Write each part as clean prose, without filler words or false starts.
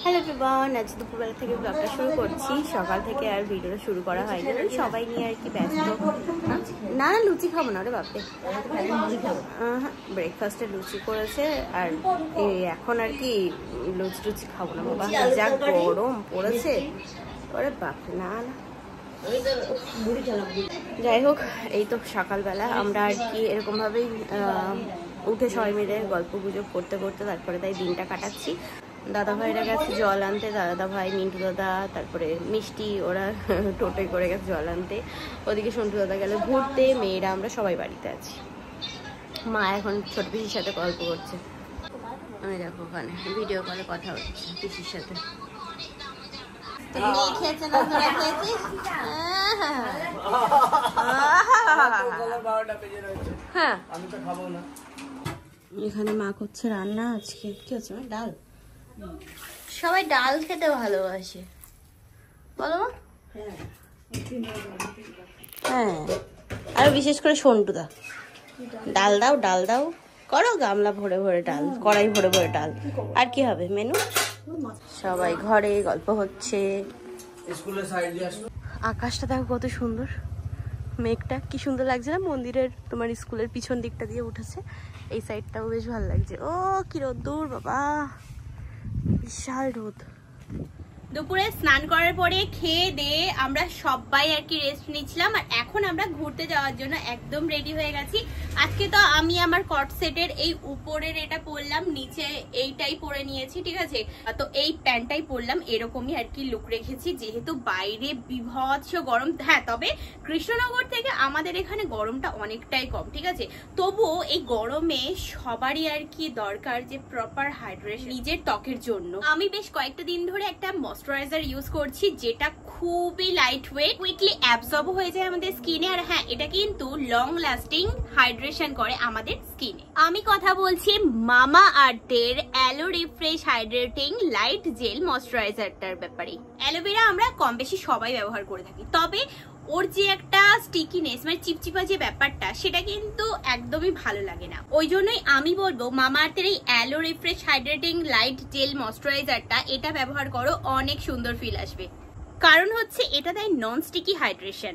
Hello everyone, আজ দুপুরবেলা থেকে ব্লগটা শুরু করছি। সকাল থেকে আর ভিডিওটা শুরু করা হয়নি, সবাই নিয়ে আর কি ব্যস্ত। না লুচি খাবো না রে বাপরে, ব্রেকফাস্টে লুচি করেছে আর এখন আর কি লুচি খাবো না বাবা, যা গরম পড়েছে। ওরে বাপরে না না, যাই হোক এই তো সকালবেলা আমরা আর কি এরকমভাবেই উঠে সবাই মিলে গল্প গুজব করতে করতে তারপরে তাই দিনটা কাটাচ্ছি। দাদা ভাইরা গেছে জল আনতে, দাদা ভাই মিন্টু দাদা তারপরে মিষ্টি ওরা টোটোয় করে গেছে জল আনতে, ওদিকে সন্টু দাদা গেলে ঘুরতে, মেয়েরা আমরা সবাই বাড়িতে আছি। মা এখন ছোট পিসির সাথে গল্প করছে, আমি দেখো ওখানে ভিডিও কলে কথা হচ্ছে পিসির সাথে। হ্যাঁ এখানে মা করছে রান্না, আজকে কি হচ্ছে ডাল। সবাই ডাল খেতে ভালোবাসে বলো। হ্যাঁ আর বিশেষ করে সন্টুদা, ডাল দাও ডাল দাও করো, গামলা ভরে ভরে ডাল, কড়াই ভরে ভরে ডাল, আর কি হবে মেনু। সবাই ঘরে গল্প হচ্ছে। আকাশটা দেখো কত সুন্দর, মেঘটা কি সুন্দর লাগছে না, মন্দিরের তোমার স্কুলের পিছন দিকটা দিয়ে উঠেছে, এই সাইডটাও বেশ ভালো লাগছে। ও কি রোদ্দুর বাবা, বিশাল রোদ। দুপুরে স্নান করার পরে খেয়ে দিয়ে আমরা সবাই আর কি রেস্ট নিচ্ছিলাম, আর এখন আমরা ঘুরতে যাওয়ার জন্য একদম রেডি হয়ে গেছি। আজকে তো আমি আমার কট সেটের এই উপরের এটা পরলাম, নিচে এইটাই পরে নিয়েছি, ঠিক আছে। তো এই প্যান্টটাই পরলাম, এরকমই আর কি লুক রেখেছি যেহেতু বাইরে বিভৎস গরম। হ্যাঁ তবে কৃষ্ণনগর থেকে আমাদের এখানে গরমটা অনেকটাই কম, ঠিক আছে। তবুও এই গরমে সবারই আর কি দরকার যে প্রপার হাইড্রেশন নিজের ত্বকের জন্য। আমি বেশ কয়েকটা দিন ধরে একটা ময়েশ্চারাইজার ইউজ করছি যেটা খুবই লাইট ওয়েট, কুইকলি অ্যাবজর্ব হয়ে যায় আমাদের স্কিনে, আর হ্যাঁ এটা কিন্তু লং লাস্টিং হাইড্রেশন করে আমাদের স্কিনে। আমি কথা বলছি মামা আর্থের aloe refresh hydrating light gel ময়েশ্চারাইজারটার ব্যাপারে। অ্যালোভেরা আমরা কম বেশি সবাই ব্যবহার করে থাকি, তবে ওর যে একটা স্টিকিনেস মানে চিপচিপা যে ব্যাপারটা সেটা কিন্তু একদমই ভালো লাগে না। ওই জন্যই আমি বলবো মামা আর্থের এই aloe refresh hydrating light gel ময়েশ্চারাইজারটা এটা ব্যবহার করো, অনেক সুন্দর ফিল আসবে। কারণ হচ্ছে এটা দেয় নন স্টিকি হাইড্রেশন।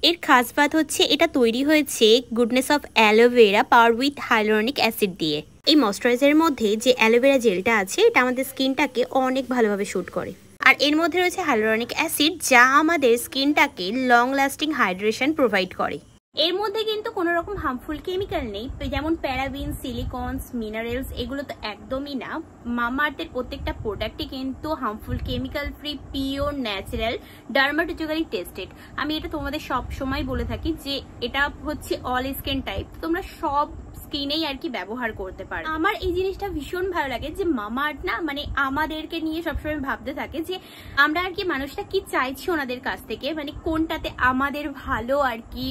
এর খাস বাত হচ্ছে এটা তৈরি হয়েছে goodness of aloe vera power with hyaluronic acid দিয়ে। এই ময়েশ্চারাইজারের মধ্যে যে অ্যালোভেরা জেলটা আছে এটা আমাদের স্কিনটাকে অনেক ভালোভাবে শুট করে, আর এর মধ্যে রয়েছে হাইলোরনিক অ্যাসিড যা আমাদের স্কিনটাকে লং লাস্টিং হাইড্রেশন প্রোভাইড করে। এর মধ্যে কিন্তু কোনো রকম হার্মফুল কেমিক্যাল নেই, যেমন প্যারাবিন, সিলিকনস, মিনারেলস, এগুলো তো একদমই না। মামা আর্থের প্রত্যেকটা প্রোডাক্টই কিন্তু harmful chemical free, pure, natural, dermatologically tested. আমি এটা তোমাদের সব সময় বলে থাকি যে এটা হচ্ছে অল স্কিন টাইপ, তোমরা সব স্কিনেই আর কি ব্যবহার করতে পারো। আমার এই জিনিসটা ভীষণ ভালো লাগে যে মামা আর্থ না মানে আমাদেরকে নিয়ে সবসময় ভাবতে থাকে যে আমরা আর কি মানুষটা কি চাইছি ওনাদের কাছ থেকে, মানে কোনটাতে আমাদের ভালো আর কি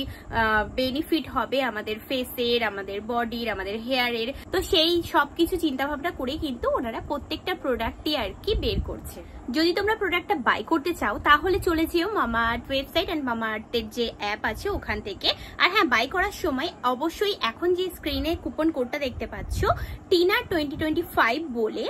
বেনিফিট হবে আমাদের ফেসের, আমাদের বডির, আমাদের হেয়ারের। তো সেই সবকিছু চিন্তা ভাবনা করে কিন্তু ওনারা প্রত্যেকটা প্রোডাক্টই আর কি বের করছে। যদি তোমরা প্রোডাক্টটা বাই করতে চাও তাহলে চলে যেও মামা আর্থ ওয়েবসাইট এন্ড মামা আর্থের যে অ্যাপ আছে ওখান থেকে। আর হ্যাঁ বাই করার সময় অবশ্যই এখন যে স্ক্রিনে কুপন কোডটা দেখতে পাচ্ছ টিনা 2025 বলে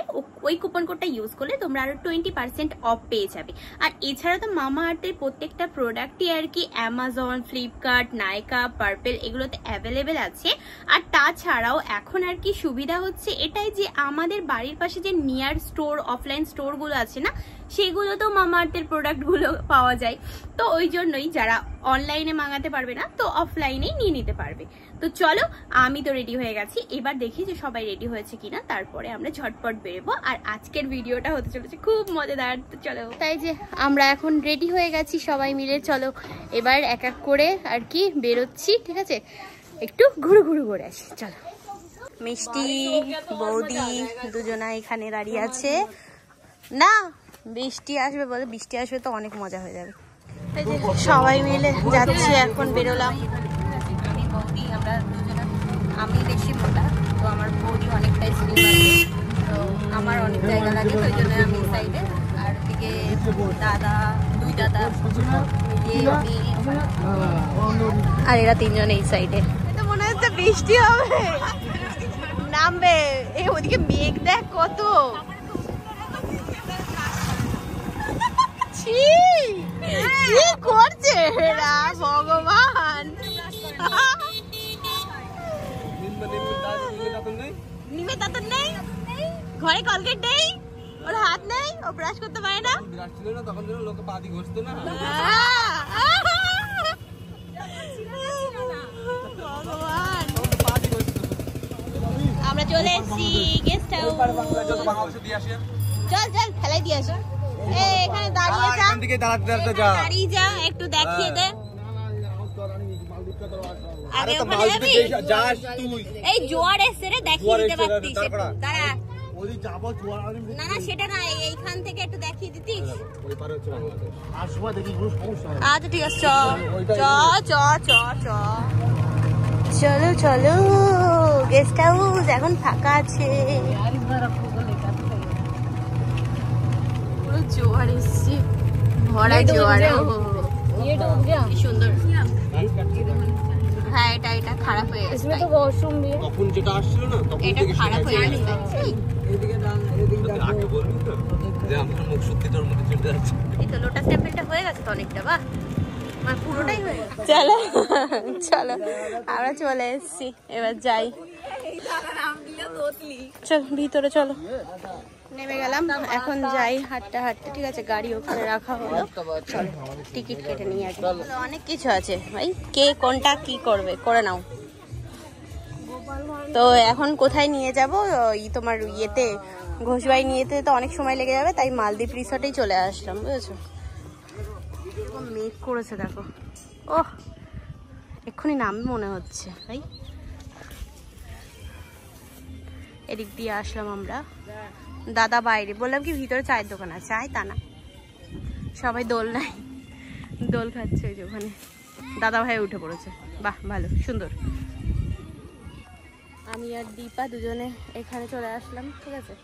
ওই কুপন কোডটা ইউজ করলে তোমরা আরো 20% অফ পেয়ে যাবে। আর এছাড়া তো মামা আর্থের প্রত্যেকটা প্রোডাক্টই আর কি অ্যামাজন, ফ্লিপকার্ট, নাইকা, পার্পেল এগুলোতে অ্যাভেলেবেল আছে। আর তাছাড়াও এখন আর কি সুবিধা হচ্ছে এটাই যে আমাদের বাড়ির পাশে যে নিয়ার স্টোর, অফলাইন স্টোরগুলো আছে না সেগুলো তো মামা আর্থের প্রোডাক্টগুলো পাওয়া যায়। তো ওই জন্যই যারা অনলাইনে মাঙাতে পারবে না তো অফলাইনেই নিয়ে নিতে পারবে। তো চলো আমি তো রেডি হয়ে গেছি, এবার দেখি যে সবাই রেডি হয়েছে কিনা, তারপরে আমরা ঝটপট বেরোবো। আর আজকের ভিডিওটা হতে চলেছে খুব মজাদার। তো চলো, তাই যে আমরা এখন রেডি হয়ে গেছি সবাই মিলে, চলো এবার এক এক করে আর কি বেরোচ্ছি, ঠিক আছে। একটু ঘুরু ঘুরু করে আসি চলো। মিষ্টি, বৌদি দুজনা এখানে দাঁড়িয়ে আছে। না বৃষ্টি আসবে বলে, বৃষ্টি আসবে তো অনেক মজা হয়ে যাবে। এই যে সবাই মিলে যাচ্ছি, এখন বেরোলাম। আমি বৌদি, আমরা দুজনা, আমি বেশি মোটা তো আমার বৌদি অনেকটাই স্লিম আছে, তো আমার অনেক জায়গা লাগে, ওই জন্য আমি সাইডে। আর দিকে দাদা, দুই দাদা আর এরা তিনজন এই সাইডে। তো মনে হচ্ছে বৃষ্টি হবে, নামবে। এই ওদিকে মেঘ দেখ কত, কি করছে এরা ভগবান? নিমে দাঁত নেই, ঘরে কলগেট নেই, ওর হাত নেই, ও ব্রাশ করতে পারে না। ব্রাশ ছিল না তখন যেন লোকে পা দিয়ে ঘষতো না। ভগবান, আমরা চলে এসেছি গেস্ট হাউস। চল চল ফেলাই দিয়ে আসি। এখানে দাঁড়িয়ে যা, এখান থেকে দাঁড়াতে যা, দাঁড়িয়ে যা, একটু দেখিয়ে দে। আরে ওখানে যাবি? যাস তুই। এই জোয়ার এসে রে, দেখিয়ে দিতে পারতিস। দাঁড়া, ওই যাবো জোয়ার। না না সেটা না, এইখান থেকে একটু দেখিয়ে দিতিস। ওই পারে হচ্ছে বাংলাদেশ। আর সময় দেখি কোনো সমস্যা হয়। আচ্ছা ঠিক আছে, চ চ চ চ চ। চলো চলো, গেস্ট হাউস এখন ফাঁকা আছে। পুরো জোয়ার এসছে, ভরা জোয়ার। কি সুন্দর। হ্যাঁ এটা এটা খারাপ হয়ে গেছে। তখন যেটা আসছিল না তখন এটা খারাপ হয়ে গেছে। আগে বলবি তো যে আমার মুখ সত্যি তোর মধ্যে চলে যাচ্ছে। এই তো লোটাস টেম্পলটা হয়ে গেছে তো অনেকটা, বাহ আমার পুরোটাই হয়ে গেছে। চলো চলো, আমরা চলে এসেছি, এবার যাই। চল ভিতরে চলো, নেমে গেলাম, এখন যাই হাঁটতে হাঁটতে। ঠিক আছে, গাড়ি ওখানে রাখা হলো, চলো টিকিট কেটে নিয়ে আসি। অনেক কিছু আছে ভাই, কে কোনটা কি করবে করে নাও। তো এখন কোথায় নিয়ে যাব? ওই তোমার ইয়েতে, ঘোষবাই নিয়েতে তো অনেক সময় লেগে যাবে, তাই মালদ্বীপ রিসর্টেই চলে আসলাম, বুঝেছো? মেঘ করেছে দেখো, ওহ এক্ষুনি নামবে মনে হচ্ছে ভাই। এদিক দিয়ে আসলাম আমরা। দাদা বাইরে, বললাম কি ভিতরে চায়ের দোকান আছে, চায় তা না, সবাই দোল নাই, দোল খাচ্ছে ওই যে ওখানে। দাদা ভাই উঠে পড়েছে, বাহ ভালো সুন্দর। আমি আর দীপা দুজনে এখানে চলে আসলাম। ঠিক আছে,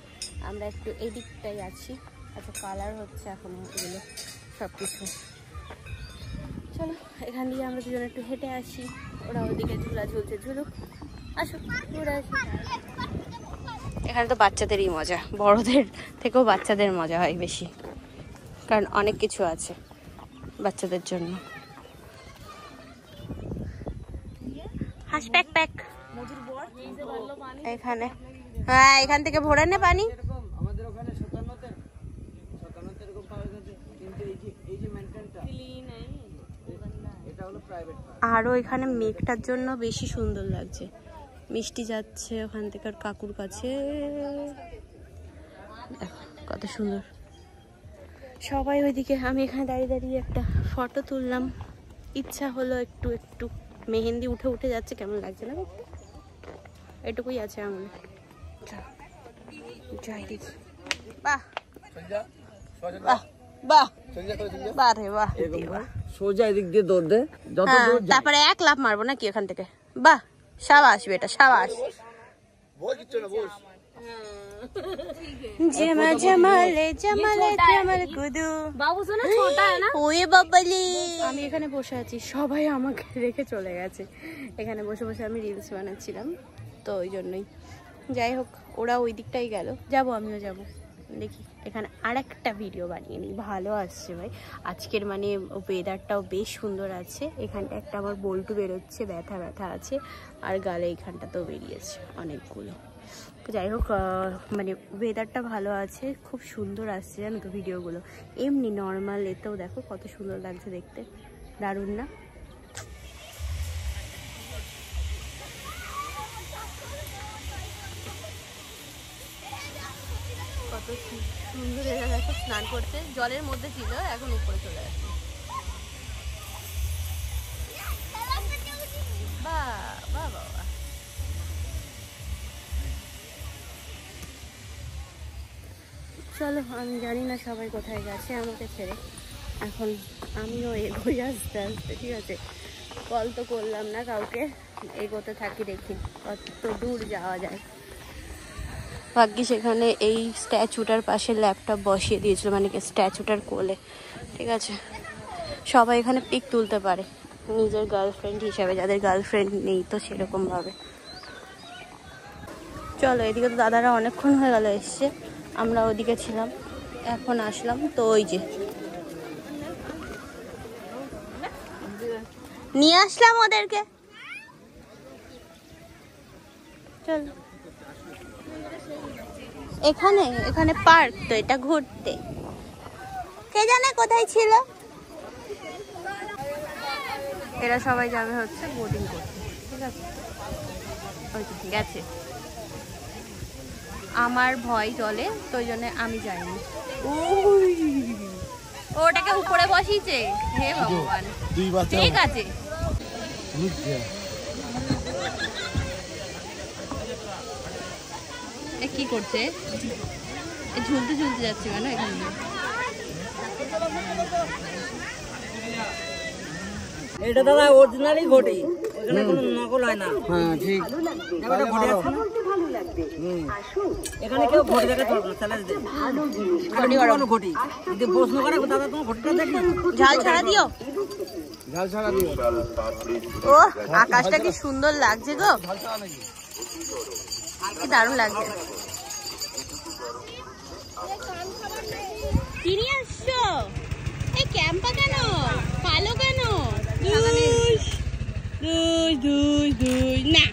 আমরা একটু এই দিকটাই আছি। আচ্ছা কালার হচ্ছে এখন এগুলো সব কিছু। চলো এখান দিয়ে আমরা দুজনে একটু হেঁটে আসি, ওরা ওদিকে ঝুলা ঝুলছে, ঝুলুক, আসো ঘুরে আসি। এখানে তো বাচ্চাদেরই মজা, বড়দের থেকেও বাচ্চাদের মজা হয় বেশি, কারণ অনেক কিছু আছে বাচ্চাদের জন্য। হাঁস প্যাক প্যাক এখানে, হ্যাঁ এখান থেকে ভরে নে পানি। আমাদের ওখানে 57 এরকম পাওয়া গেছে, কিন্তু এই যে মেইনটেনটা এটা হলো প্রাইভেট। আরও এখানে মেঘটার জন্য বেশি সুন্দর লাগছে, মিষ্টি যাচ্ছে ওখান থেকে আর কাকুর কাছে, দেখো কত সুন্দর সবাই ওইদিকে। আমি এখানে দাঁড়িয়ে দাঁড়িয়ে একটা ফটো তুললাম, ইচ্ছা হলো একটু একটু। মেহেন্দি উঠে উঠে যাচ্ছে, কেমন লাগছে না দেখতে? এটুকুই আছে আঙুলে, যাই দেখি। বাহ বাহ বাহ বাহ রে বাহ, সোজা এদিক দিয়ে দৌড় দে, যত দূর তারপরে এক লাফ মারবো নাকি ওখান থেকে। বাহ শাবাশ বেটা শাবাশ। जमा जमाले जमाले जमाल कुदू बाबू सुना छोटा है ना ओए बाबाली। আমি এখানে বসে আছি, সবাই আমাকে রেখে চলে গেছে। এখানে বসে বসে আমি রিলস বানাচ্ছিলাম, তো ওই জন্যই। যাই হোক, ওরা ওই দিকটাই গেল, যাব আমিও যাব। দেখি এখানে আরেকটা ভিডিও বানিয়ে নিই, ভালো আসছে ভাই আজকের, মানে ওয়েদারটাও বেশ সুন্দর আছে। এখানটা একটা আমার বল্টু বেরোচ্ছে, ব্যথা ব্যথা আছে, আর গালে এইখানটাতেও বেরিয়েছে অনেকগুলো। যাই হোক, মানে ওয়েদারটা ভালো আছে, খুব সুন্দর আসছে জানো তো ভিডিওগুলো। এমনি নর্মাল এতেও দেখো কত সুন্দর লাগছে দেখতে, দারুণ না? কত সুন্দর এরা দেখো স্নান করতে, জলের মধ্যে ছিল এখন উপরে চলে আসছে। বাহ বাহ বাবা, চলো আমি জানি না সবাই কোথায় গেছে আমাকে ছেড়ে, এখন আমিও এগোই আস্তে আস্তে। ঠিক আছে, কল তো করলাম না কাউকে, এগোতে থাকি, দেখি কত দূর যাওয়া যায়। ভাগ্যিস এখানে এই স্ট্যাচুটার পাশে ল্যাপটপ বসিয়ে দিয়েছিল, মানে কি স্ট্যাচুটার কোলে। ঠিক আছে, সবাই এখানে পিক তুলতে পারে নিজের গার্লফ্রেন্ড হিসাবে, যাদের গার্লফ্রেন্ড নেই তো সেরকমভাবে। চলো এদিকে তো দাদারা অনেকক্ষণ হয়ে গেল এসছে, আমরা ওদিকে ছিলাম, এখন আসলাম। তো ওই যে নিয়ে আসলাম ওদেরকে। চল, এখানে এখানে পার্ক তো, এটা ঘুরতে কে জানে কোথায় ছিল। এরা সবাই যাবে হচ্ছে বোটিং করতে, ঠিক আছে? ওই তো গেছে। আমার ভয় জলে, তো ওই জন্য আমি যাইনি। ওটাকে উপরে বসিয়েছে, হে ভগবান। ঠিক আছে, কি করছে? ঝুলতে ঝুলতে যাচ্ছে কেন এখানে? এটা দাদা অরিজিনালি ঘটি, ওখানে কোনো নকল হয় না। হ্যাঁ ঠিক। এটা ঘটি আছে না? এখানে কেউ ঘটি দেখা চলবে না, চ্যালেঞ্জ দে। ঘটি কোনো ঘটি যদি প্রশ্ন করে দাদা তুমি ঘটিটা দেখবে, ঝাল ছাড়া দিও, ঝাল ছাড়া দিও। ও আকাশটা কি সুন্দর লাগছে গো, কি দারুণ লাগছে। কি নিয়ে আসছো? এই ক্যাম্পা কেন কালো কেন? না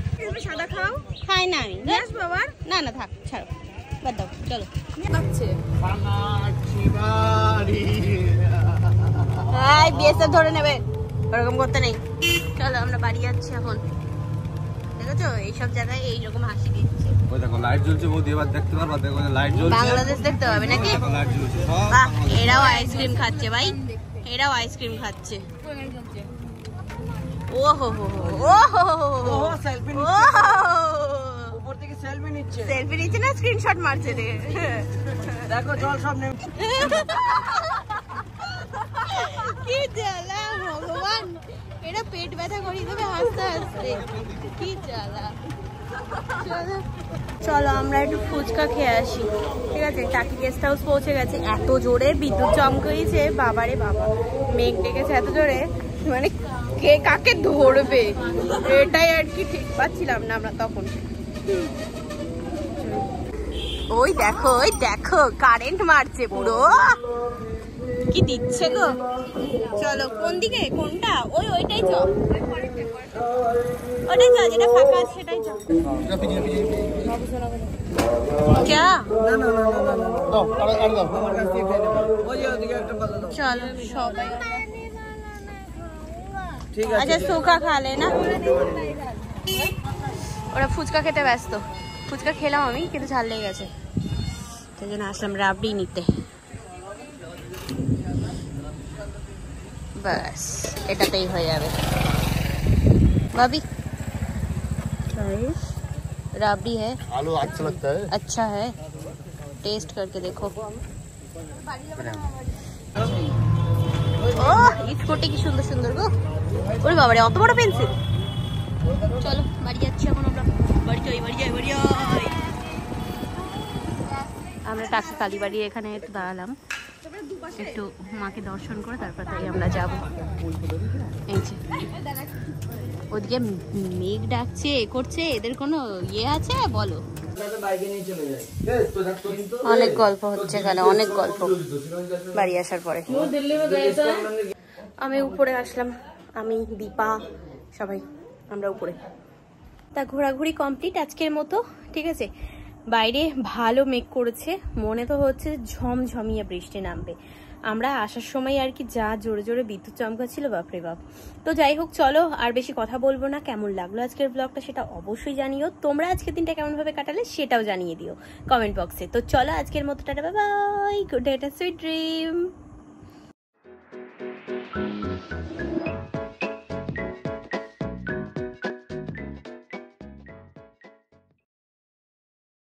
সাদা খাও, খাই না আমি। না না থাক, ছাড়ো, বাদ দাও, চলো। বিএসএফ ধরে নেবে, ওরকম করতে নেই। চলো আমরা বাড়ি যাচ্ছি এখন। দেখেছো এইসব জায়গায় এইরকম হাসি দিচ্ছে। ওই দেখো লাইট জ্বলছে, বৌদি এবার দেখতে পারবা। দেখো লাইট জ্বলছে, বাংলাদেশ দেখতে পাবে নাকি? লাইট জ্বলছে। বাহ, এরাও আইসক্রিম খাচ্ছে ভাই, এরাও আইসক্রিম খাচ্ছে। ও হো হো হো, ও হো হো হো, সেলফি ও নিচ্ছে, উপর থেকে সেলফি নিচ্ছে। সেলফি নিচ্ছে না স্ক্রিনশট মারছে রে। দেখো জল সব নেমে। কি জ্বালা ভগবান, এটা পেট ব্যথা করিয়ে দেবে হাসতে হাসতে, কি জ্বালা। চলো আমরা একটু ফুচকা খেয়ে আসি, ঠিক আছে? টাকি গেস্ট হাউস পৌঁছে গেছে। এত জোরে বিদ্যুৎ চমকাইছে, বাবারে বাবা, মেঘ ডেকেছে এত জোরে, মানে কে কাকে ধরবে এটাই আর কি ঠিক পাচ্ছিলাম না আমরা তখন। ওই দেখো, ওই দেখো কারেন্ট মারছে পুরো, কি দিচ্ছে গো। চলো কোন দিকে, কোনটা? ওই ওইটাই চ, ওটাই চ, যেটা ফাঁকা আছে সেটাই চ। क्या? চলো সবাই, আচ্ছা সুকা খা লে না। ওরা ফুচকা খেতে ব্যস্ত, ফুচকা খেলাম আমি, কিন্তু ঝাল লেগে গেছে, সেই জন্য আসলাম রাবড়ি নিতে। बस এটাতেই হয়ে যাবে। भाभी राबड़ी है, आलू अच्छा लगता है, अच्छा है, टेस्ट करके देखो। ও স্কুটি কি সুন্দর সুন্দর গো, ওরে বাবারে অত বড় পেন্সিল। চলো বাড়ি যাচ্ছি এখন আমরা, বাড়ি যাই বাড়ি যাই বাড়ি যাই। আমরা টাকা কালীবাড়ি এখানে একটু দাঁড়ালাম, একটু মাকে দর্শন করে তারপর তাই আমরা যাবো। এই যে ওদিকে মেঘ ডাকছে, এ করছে, এদের কোনো ইয়ে আছে বলো? অনেক গল্প হচ্ছে এখানে, অনেক গল্প বাড়ি আসার পরে। আমি উপরে আসলাম, আমি দীপা সবাই আমরা উপরে। তা ঘোরাঘুরি কমপ্লিট আজকের মতো, ঠিক আছে? বাইরে ভালো মেঘ করেছে, মনে তো হচ্ছে ঝমঝমিয়ে বৃষ্টি নামবে। আমরা আসার সময় আর কি যা জোরে জোরে বিদ্যুৎ চমকাচ্ছিল, বাপরে বাপ। তো যাই হোক, চলো আর বেশি কথা বলবো না। কেমন লাগলো আজকের ব্লগটা সেটা অবশ্যই জানিও। তোমরা আজকের দিনটা কেমন ভাবে কাটালে সেটাও জানিয়ে দিও কমেন্ট বক্সে। তো চলো আজকের মতো tata, bye bye, good night, sweet dream.